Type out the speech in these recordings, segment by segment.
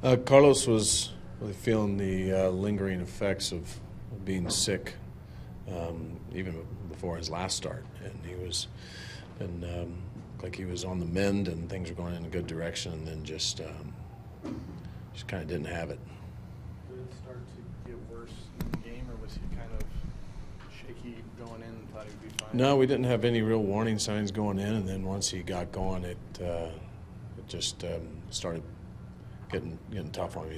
Carlos was really feeling the lingering effects of being sick, even before his last start, and he was, and like he was on the mend, and things were going in a good direction, and then just kind of didn't have it. Did it start to get worse in the game, or was he kind of shaky going in and thought he would be fine? No, we didn't have any real warning signs going in, and then once he got going, it just started getting tough on him.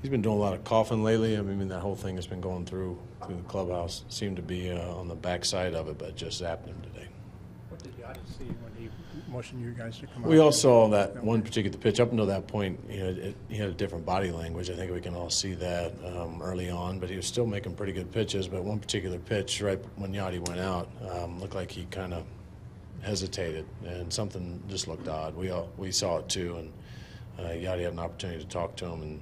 He's been doing a lot of coughing lately. I mean, that whole thing has been going through the clubhouse. Seemed to be on the backside of it, but just zapped him today. What did you see when he motioned you guys to come out? We all saw that one particular pitch. Up until that point, he had a different body language. I think we can all see that early on, but he was still making pretty good pitches. But one particular pitch, right when Yachty went out, looked like he kind of hesitated, and something just looked odd. We saw it too, and Yachty had an opportunity to talk to him and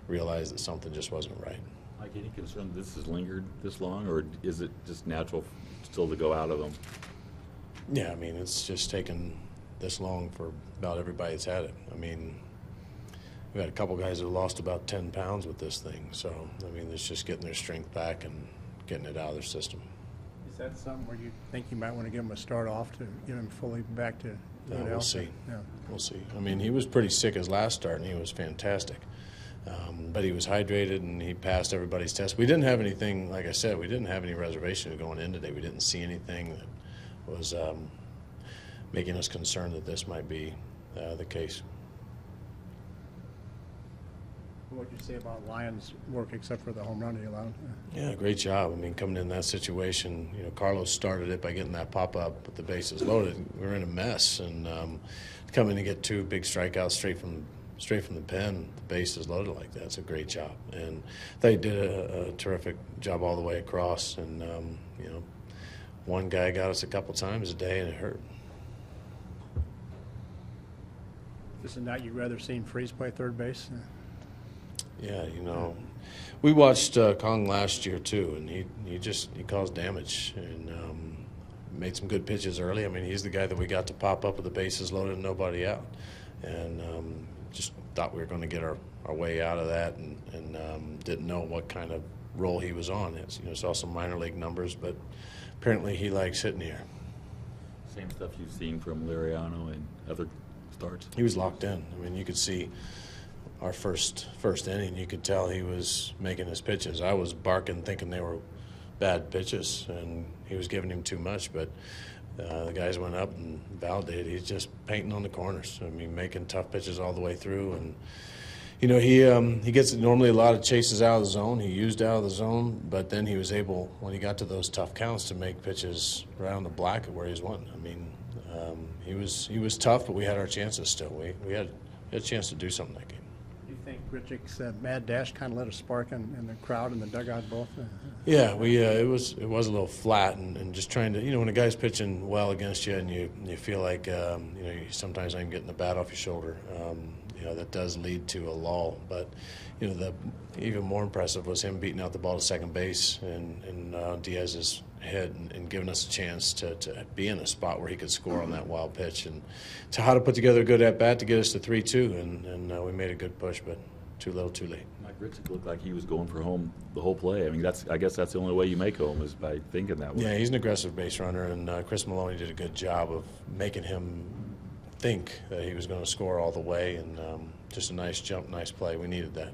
realized that something just wasn't right. Mike, any concern this has lingered this long, or is it just natural still to go out of him? Yeah, I mean, it's just taken this long for about everybody that's had it. I mean, we've had a couple guys that have lost about 10 pounds with this thing. So, I mean, it's just getting their strength back and getting it out of their system. Is that something where you think you might want to give him a start off to get him fully back to We'll see. Yeah. We'll see. I mean, he was pretty sick his last start, and he was fantastic. But he was hydrated, and he passed everybody's test. We didn't have anything, like I said, we didn't have any reservation going in today. We didn't see anything that was making us concerned that this might be the case. What would you say about Lyons' work except for the home run he allowed? Yeah, great job. I mean, coming in that situation, Carlos started it by getting that pop-up with the bases loaded. We were in a mess, and coming to get two big strikeouts straight from the pen, the bases loaded like that, it's a great job. And they did a terrific job all the way across, and, one guy got us a couple times a day, and it hurt. This is not you'd rather seen Freese play third base? Yeah, we watched Kong last year too, and he caused damage and made some good pitches early. I mean, he's the guy that we got to pop up with the bases loaded and nobody out, and just thought we were going to get our way out of that, and didn't know what kind of role he was on. Saw some minor league numbers, but apparently he likes hitting here. Same stuff you've seen from Liriano and other starts? He was locked in. I mean, you could see our first inning, you could tell he was making his pitches. I was barking thinking they were bad pitches, and he was giving him too much, but the guys went up and validated. He's just painting on the corners. I mean, making tough pitches all the way through, and he gets normally a lot of chases out of the zone. He used out of the zone, but then he was able, when he got to those tough counts, to make pitches right on the black of where he's won. I mean, he was tough, but we had our chances still. We had a chance to do something that game. Do you think Grichuk's mad dash kind of lit a spark in the crowd and the dugout both? Yeah, it was a little flat, and just trying to, when a guy's pitching well against you and you feel like you sometimes not even getting the bat off your shoulder, that does lead to a lull. But the even more impressive was him beating out the ball to second base and Diaz's head and giving us a chance to be in a spot where he could score on that wild pitch, and to how to put together a good at bat to get us to 3-2, and we made a good push, but too little, too late. Mike Grichuk looked like he was going for home the whole play. I mean, I guess that's the only way you make home is by thinking that way. Yeah, he's an aggressive base runner, and Chris Maloney did a good job of making him think that he was going to score all the way, and just a nice jump, nice play. We needed that.